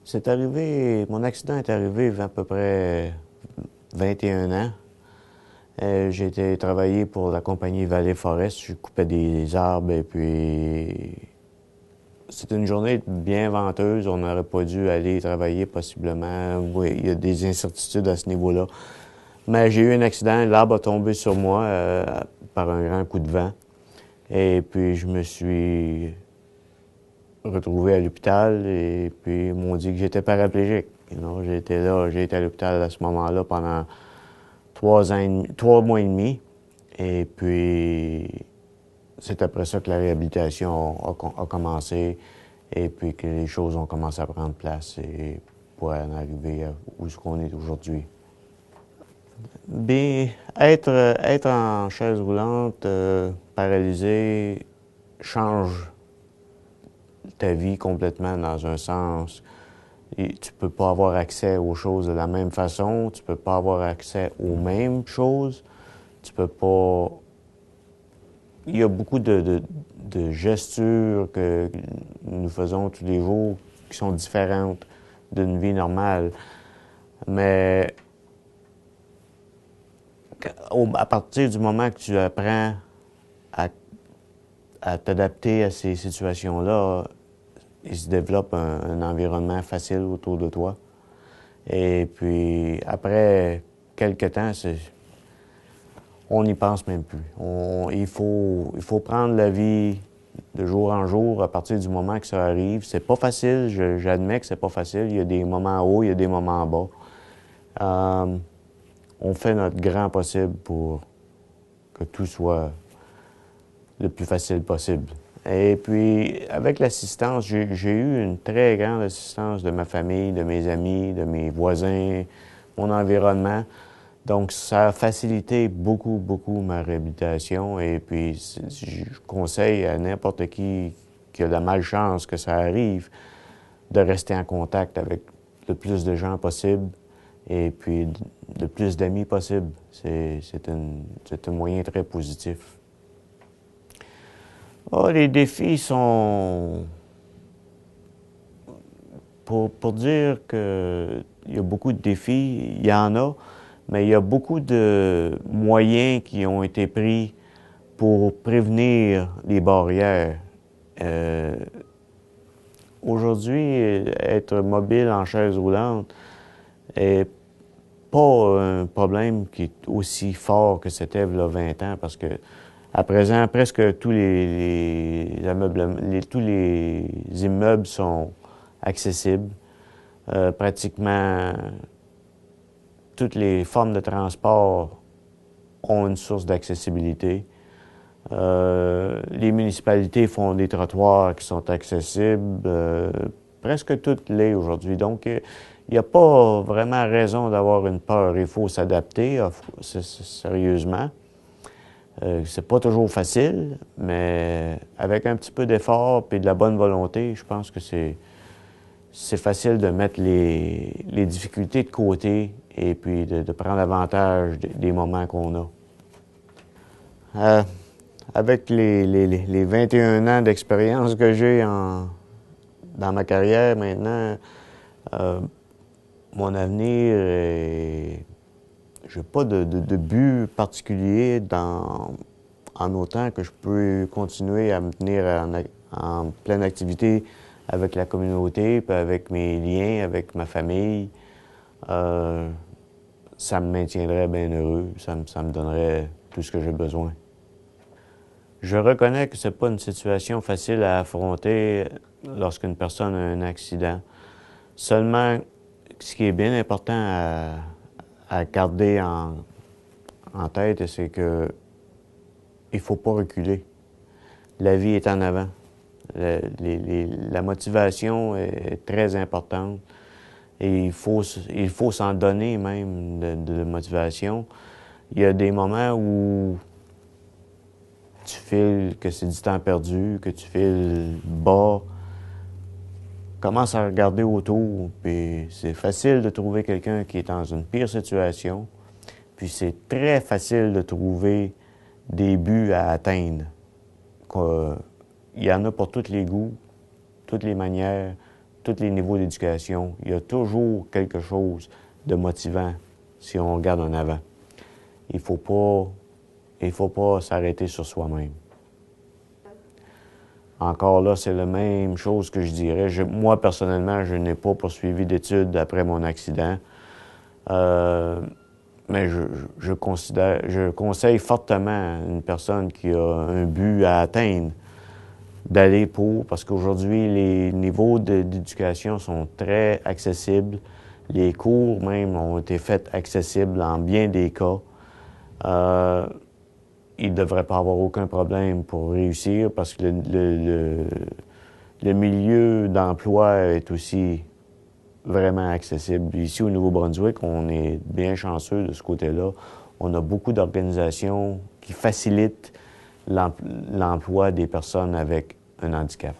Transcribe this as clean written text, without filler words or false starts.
C'est arrivé, mon accident est arrivé à peu près 21 ans. J'ai été travailler pour la compagnie Valley Forest. Je coupais des arbres et puis c'était une journée bien venteuse. On n'aurait pas dû aller travailler possiblement. Oui, il y a des incertitudes à ce niveau-là. Mais j'ai eu un accident. L'arbre a tombé sur moi par un grand coup de vent. Et puis je me suis retrouvé à l'hôpital et puis ils m'ont dit que j'étais paraplégique. J'ai été à l'hôpital à ce moment-là pendant 3 mois et demi. Et puis, c'est après ça que la réhabilitation a commencé et puis que les choses ont commencé à prendre place et pour en arriver à où est-ce qu'on est aujourd'hui. Bien, être en chaise roulante, paralysé, change ta vie complètement dans un sens. Et tu peux pas avoir accès aux choses de la même façon, tu peux pas avoir accès aux mêmes choses, tu peux pas... Il y a beaucoup de gestures que nous faisons tous les jours qui sont différentes d'une vie normale. Mais à partir du moment que tu apprends à, à t'adapter à ces situations-là, il se développe un environnement facile autour de toi. Et puis, après quelques temps, on n'y pense même plus. Il faut prendre la vie de jour en jour à partir du moment que ça arrive. C'est pas facile, j'admets que c'est pas facile. Il y a des moments hauts, il y a des moments bas. On fait notre grand possible pour que tout soit le plus facile possible. Et puis, avec l'assistance, j'ai eu une très grande assistance de ma famille, de mes amis, de mes voisins, mon environnement. Donc, ça a facilité beaucoup, beaucoup ma réhabilitation. Et puis, je conseille à n'importe qui a la malchance que ça arrive de rester en contact avec le plus de gens possible et puis le plus d'amis possible. C'est un moyen très positif. Les défis sont... Pour dire qu'il y a beaucoup de défis, il y en a, mais il y a beaucoup de moyens qui ont été pris pour prévenir les barrières. Aujourd'hui, être mobile en chaise roulante n'est pas un problème qui est aussi fort que c'était il y a 20 ans, parce que à présent, presque tous tous les immeubles sont accessibles. Pratiquement toutes les formes de transport ont une source d'accessibilité. Les municipalités font des trottoirs qui sont accessibles, presque toutes les aujourd'hui. Donc, il n'y a pas vraiment raison d'avoir une peur. Il faut s'adapter sérieusement. C'est pas toujours facile, mais avec un petit peu d'effort et de la bonne volonté, je pense que c'est facile de mettre les difficultés de côté et puis de prendre avantage des moments qu'on a. Avec les 21 ans d'expérience que j'ai dans ma carrière maintenant, mon avenir est... Je n'ai pas de but particulier en autant que je peux continuer à me tenir en pleine activité avec la communauté, puis avec mes liens, avec ma famille. Ça me maintiendrait bien heureux, ça me donnerait tout ce que j'ai besoin. Je reconnais que c'est pas une situation facile à affronter lorsqu'une personne a un accident. Seulement, ce qui est bien important à garder en tête, c'est que il faut pas reculer. La vie est en avant. La motivation est très importante et il faut s'en donner même de motivation. Il y a des moments où tu files que c'est du temps perdu, que tu files bas. Commence à regarder autour, puis c'est facile de trouver quelqu'un qui est dans une pire situation, puis c'est très facile de trouver des buts à atteindre. Il y en a pour tous les goûts, toutes les manières, tous les niveaux d'éducation, il y a toujours quelque chose de motivant si on regarde en avant. Il faut pas s'arrêter sur soi-même. Encore là, c'est la même chose que je dirais. Moi, personnellement, je n'ai pas poursuivi d'études après mon accident. Mais je conseille fortement à une personne qui a un but à atteindre d'aller parce qu'aujourd'hui, les niveaux d'éducation sont très accessibles. Les cours même ont été faits accessibles en bien des cas. Il ne devrait pas avoir aucun problème pour réussir parce que le milieu d'emploi est aussi vraiment accessible. Ici, au Nouveau-Brunswick, on est bien chanceux de ce côté-là. On a beaucoup d'organisations qui facilitent l'emploi des personnes avec un handicap.